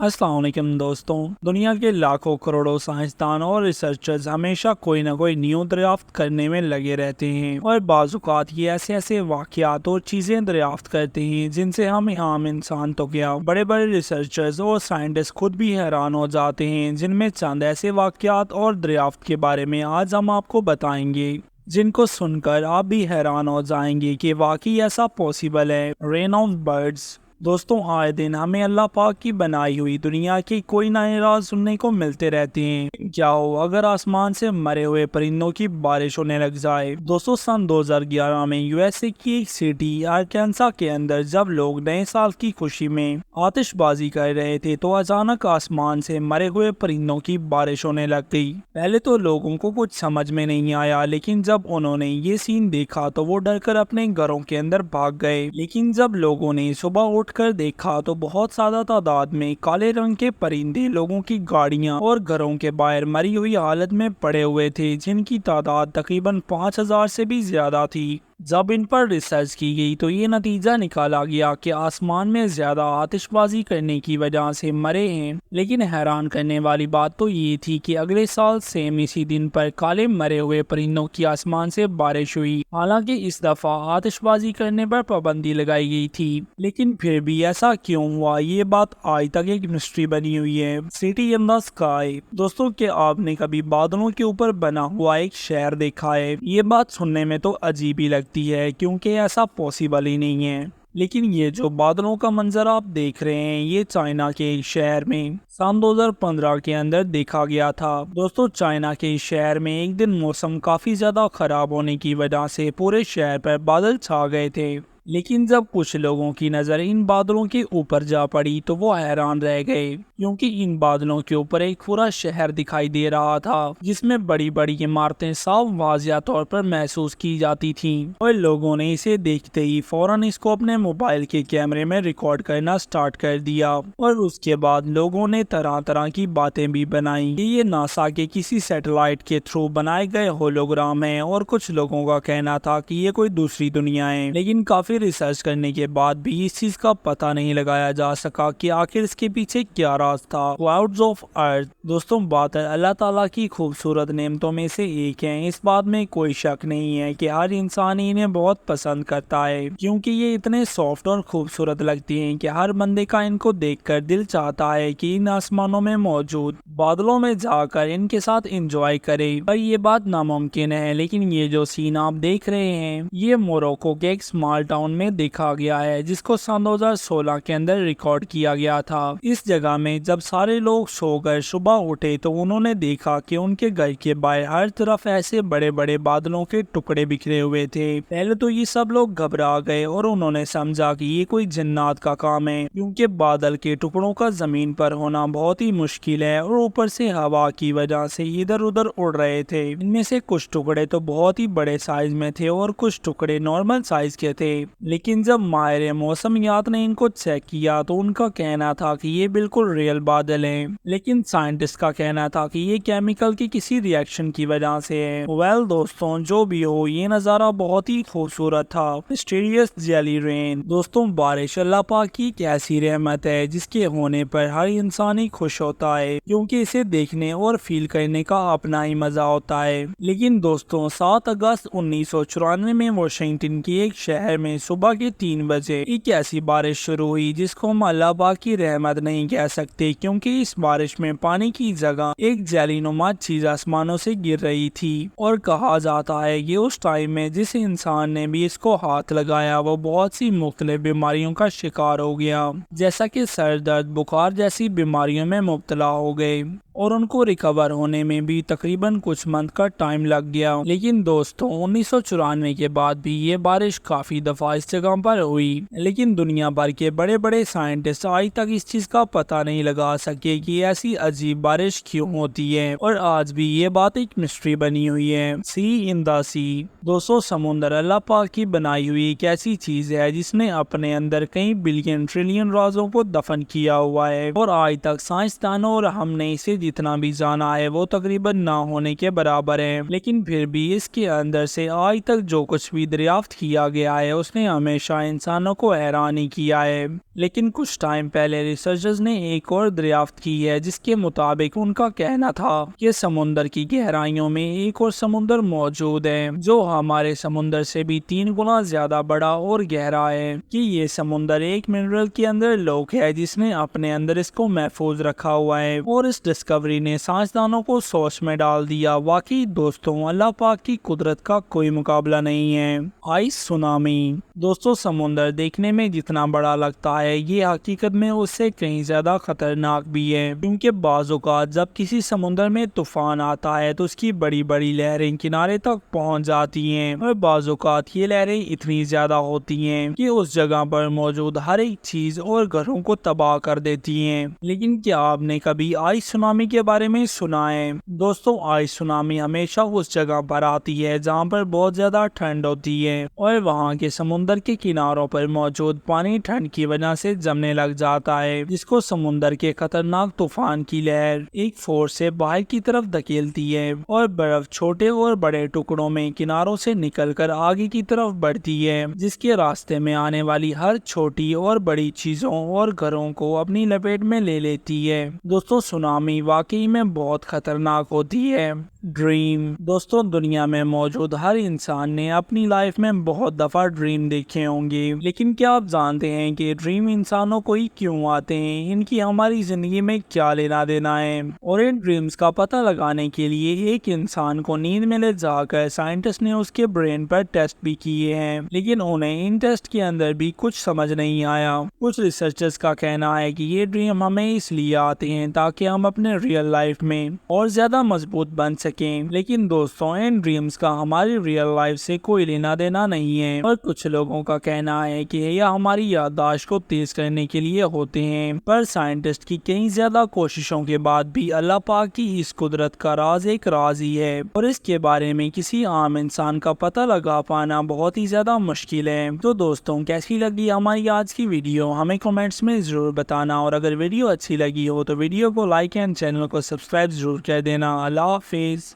السلام علیکم دوستوں، دنیا کے لاکھوں کروڑوں سائنسدان اور ریسرچرز ہمیشہ کوئی نہ کوئی نیو دریافت کرنے میں لگے رہتے ہیں، اور بعض اوقات یہ ایسے واقعات اور چیزیں دریافت کرتے ہیں جن سے ہم عام انسان تو کیا بڑے بڑے ریسرچرز اور سائنٹسٹ خود بھی حیران ہو جاتے ہیں۔ جن میں چند ایسے واقعات اور دریافت کے بارے میں آج ہم آپ کو بتائیں گے جن کو سن کر آپ بھی حیران ہو جائیں گے کہ واقعی ایسا پاسبل ہے۔ رین آف برڈز۔ دوستوں، آئے دن ہمیں اللہ پاک کی بنائی ہوئی دنیا کے کوئی نئے راز سننے کو ملتے رہتے ہیں۔ کیا ہو اگر آسمان سے مرے ہوئے پرندوں کی بارش ہونے لگ جائے؟ دوستوں، سن 2011 میں یو ایس اے کی ایک سٹی آرکینسا کے اندر جب لوگ نئے سال کی خوشی میں آتش بازی کر رہے تھے تو اچانک آسمان سے مرے ہوئے پرندوں کی بارش ہونے لگ گئی۔ پہلے تو لوگوں کو کچھ سمجھ میں نہیں آیا، لیکن جب انہوں نے یہ سین دیکھا تو وہ ڈر کر اپنے گھروں کے اندر بھاگ گئے۔ لیکن جب لوگوں نے صبح اٹھ کر دیکھا تو بہت زیادہ تعداد میں کالے رنگ کے پرندے لوگوں کی گاڑیاں اور گھروں کے باہر مری ہوئی حالت میں پڑے ہوئے تھے، جن کی تعداد تقریباً 5,000 سے بھی زیادہ تھی۔ جب ان پر ریسرچ کی گئی تو یہ نتیجہ نکالا گیا کہ آسمان میں زیادہ آتش بازی کرنے کی وجہ سے مرے ہیں۔ لیکن حیران کرنے والی بات تو یہ تھی کہ اگلے سال سیم اسی دن پر کالے مرے ہوئے پرندوں کی آسمان سے بارش ہوئی، حالانکہ اس دفعہ آتش بازی کرنے پر پابندی لگائی گئی تھی۔ لیکن پھر بھی ایسا کیوں ہوا، یہ بات آج تک ایک مسٹری بنی ہوئی ہے۔ City in the sky. دوستوں، کہ آپ نے کبھی بادلوں کے اوپر بنا ہوا ایک شہر دیکھا ہے؟ یہ بات سننے میں تو عجیب ہی لگتی ہے کیونکہ ایسا پاسبل ہی نہیں ہے، لیکن یہ جو بادلوں کا منظر آپ دیکھ رہے ہیں یہ چائنا کے ایک شہر میں سن 2015 کے اندر دیکھا گیا تھا۔ دوستوں، چائنا کے شہر میں ایک دن موسم کافی زیادہ خراب ہونے کی وجہ سے پورے شہر پر بادل چھا گئے تھے۔ لیکن جب کچھ لوگوں کی نظر ان بادلوں کے اوپر جا پڑی تو وہ حیران رہ گئے، کیونکہ ان بادلوں کے اوپر ایک پورا شہر دکھائی دے رہا تھا جس میں بڑی بڑی عمارتیں صاف واضح طور پر محسوس کی جاتی تھیں، اور لوگوں نے اسے دیکھتے ہی فوراً اس کو اپنے موبائل کے کیمرے میں ریکارڈ کرنا سٹارٹ کر دیا، اور اس کے بعد لوگوں نے طرح طرح کی باتیں بھی بنائیں کہ یہ ناسا کے کسی سیٹلائٹ کے تھرو بنائے گئے ہولوگرام ہیں، اور کچھ لوگوں کا کہنا تھا کہ یہ کوئی دوسری دنیا ہے۔ لیکن کافی ریسرچ کرنے کے بعد بھی اس چیز کا پتہ نہیں لگایا جا سکا کہ آخر اس کے پیچھے کیا راز تھا۔ Clouds of earth. دوستوں، بات ہے اللہ تعالیٰ کی خوبصورت نعمتوں میں سے ایک ہے۔ اس بات میں کوئی شک نہیں ہے کہ ہر انسان انہیں بہت پسند کرتا ہے، کیونکہ یہ اتنے سافٹ اور خوبصورت لگتی ہیں کہ ہر بندے کا ان کو دیکھ کر دل چاہتا ہے کہ ان آسمانوں میں موجود بادلوں میں جا کر ان کے ساتھ انجوائے کرے۔ پر یہ بات ناممکن ہے، لیکن یہ جو سین آپ دیکھ رہے ہیں یہ موروکو کے ایک اسمال ٹاؤن میں دیکھا گیا ہے، جس کو سن 2016 کے اندر ریکارڈ کیا گیا تھا۔ اس جگہ میں جب سارے لوگ سو کر صبح اٹھے تو انہوں نے دیکھا کہ ان کے گھر کے باہر ہر طرف ایسے بڑے بڑے بادلوں کے ٹکڑے بکھرے ہوئے تھے۔ پہلے تو یہ سب لوگ گھبرا گئے اور انہوں نے سمجھا کہ یہ کوئی جنات کا کام ہے، کیونکہ بادل کے ٹکڑوں کا زمین پر ہونا بہت ہی مشکل ہے، اور اوپر سے ہوا کی وجہ سے ادھر ادھر اڑ رہے تھے۔ ان میں سے کچھ ٹکڑے تو بہت ہی بڑے سائز میں تھے اور کچھ ٹکڑے نارمل سائز کے تھے۔ لیکن جب ماہر موسمیات نے ان کو چیک کیا تو ان کا کہنا تھا کہ یہ بالکل ریئل بادل ہیں، لیکن سائنٹسٹ کا کہنا تھا کہ یہ کیمیکل کی کسی ری ایکشن کی وجہ سے ہے۔ دوستوں، جو بھی ہو یہ نظارہ بہت ہی خوبصورت تھا۔ مسٹیریس جیلی رین۔ دوستوں، بارش اللہ پاک کی ایک ایسی رحمت ہے جس کے ہونے پر ہر انسان ہی خوش ہوتا ہے، کیونکہ اسے دیکھنے اور فیل کرنے کا اپنا ہی مزہ ہوتا ہے۔ لیکن دوستوں، 7 اگست 1994 میں واشنگٹن کے ایک شہر میں صبح کے 3 بجے ایک ایسی بارش شروع ہوئی جس کو ہم اللہ پاک کی رحمت نہیں کہہ سکتے، کیونکہ اس بارش میں پانی کی جگہ ایک جیلی نما چیز آسمانوں سے گر رہی تھی، اور کہا جاتا ہے کہ اس ٹائم میں جس انسان نے بھی اس کو ہاتھ لگایا وہ بہت سی مختلف بیماریوں کا شکار ہو گیا، جیسا کہ سر درد، بخار جیسی بیماریوں میں مبتلا ہو گئے، اور ان کو ریکور ہونے میں بھی تقریباً کچھ منتھ کا ٹائم لگ گیا۔ لیکن دوستوں، 1994 کے بعد بھی یہ بارش کافی دفعہ اس جگہ پر ہوئی، لیکن دنیا بھر کے بڑے بڑے سائنٹسٹ آج تک اس چیز کا پتہ نہیں لگا سکے کہ ایسی عجیب بارش کیوں ہوتی ہے، اور آج بھی یہ بات ایک مسٹری بنی ہوئی ہے۔ سی ان دا سی۔ دوستوں، سمندر اللہ پاک کی بنائی ہوئی ایک ایسی چیز ہے جس نے اپنے اندر کئی بلین ٹریلین رازوں کو دفن کیا ہوا ہے، اور آج تک سائنسدانوں اور ہم نے اسے جتنا بھی جانا ہے وہ تقریباً نہ ہونے کے برابر ہے، لیکن پھر بھی اس کے اندر سے آج تک جو کچھ بھی دریافت کیا گیا ہے اس نے ہمیشہ انسانوں کو حیران ہی کیا ہے۔ لیکن کچھ ٹائم پہلے ریسرچرز نے ایک اور دریافت کی ہے، جس کے مطابق ان کا کہنا تھا کہ سمندر کی گہرائیوں میں ایک اور سمندر موجود ہے جو ہمارے سمندر سے بھی 3 گنا زیادہ بڑا اور گہرا ہے، کہ یہ سمندر ایک منرل کے اندر لوک ہے جس نے اپنے اندر اس کو محفوظ رکھا ہوا ہے، اور اس ڈسکوری نے سائنسدانوں کو سوچ میں ڈال دیا۔ واقعی دوستوں، اللہ پاک کی قدرت کا کوئی مقابلہ نہیں ہے۔ Ice tsunami. دوستوں، سمندر دیکھنے میں جتنا بڑا لگتا ہے یہ حقیقت میں اس سے کہیں زیادہ خطرناک بھی ہے، کیونکہ بعض اوقات جب کسی سمندر میں طوفان آتا ہے تو اس کی بڑی بڑی لہریں کنارے تک پہنچ جاتی ہیں، اور بعض اوقات یہ لہریں اتنی زیادہ ہوتی ہیں کہ اس جگہ پر موجود ہر ایک چیز اور گھروں کو تباہ کر دیتی ہیں۔ لیکن کیا آپ نے کبھی آئس سونامی کے بارے میں سنا ہے؟ دوستوں، آئس سونامی ہمیشہ اس جگہ پر آتی ہے جہاں پر بہت زیادہ ٹھنڈ ہوتی ہے، اور وہاں کے سمندر کے کناروں پر موجود پانی ٹھنڈ کی وجہ سے جمنے لگ جاتا ہے، جس کو سمندر کے خطرناک طوفان کی لہر ایک فورس سے باہر کی طرف دھکیلتی ہے، اور برف چھوٹے اور بڑے ٹکڑوں میں کناروں سے نکل کر آگے کی طرف بڑھتی ہے، جس کے راستے میں آنے والی ہر چھوٹی اور بڑی چیزوں اور گھروں کو اپنی لپیٹ میں لے لیتی ہے۔ دوستوں، سونامی واقعی میں بہت خطرناک ہوتی ہے۔ ڈریم۔ دوستوں، دنیا میں موجود ہر انسان نے اپنی لائف میں بہت دفعہ ڈریم دیکھے ہوں گے، لیکن کیا آپ جانتے ہیں کہ ڈریم انسانوں کو ہی کیوں آتے ہیں؟ ان کی ہماری زندگی میں کیا لینا دینا ہے؟ اور ان ڈریمز کا پتہ لگانے کے لیے ایک انسان کو نیند میں لے جا کر سائنٹسٹ نے اس کے برین پر ٹیسٹ بھی کیے ہیں، لیکن انہیں ان ٹیسٹ کے اندر بھی کچھ سمجھ نہیں آیا۔ کچھ ریسرچرز کا کہنا ہے کہ یہ ڈریم ہمیں اس لیے آتے ہیں تاکہ ہم اپنے ریئل لائف میں اور زیادہ مضبوط بن سکیں، لیکن دوستوں، ان ڈریمز کا ہماری ریئل لائف سے کوئی لینا دینا نہیں ہے، اور کچھ لوگوں کا کہنا ہے کہ یہ ہماری یادداشت کو تیز کرنے کے لیے ہوتے ہیں، پر سائنٹسٹ کی کئی زیادہ کوششوں کے بعد بھی اللہ پاک کی اس قدرت کا راز ایک راز ہی ہے، اور اس کے بارے میں کسی عام انسان کا پتہ لگا پانا بہت ہی زیادہ مشکل ہے۔ تو دوستوں، کیسی لگی ہماری آج کی ویڈیو ہمیں کمنٹس میں ضرور بتانا، اور اگر ویڈیو اچھی لگی ہو تو ویڈیو کو لائک اینڈ چینل کو سبسکرائب ضرور کر دینا۔ اللہ حافظ۔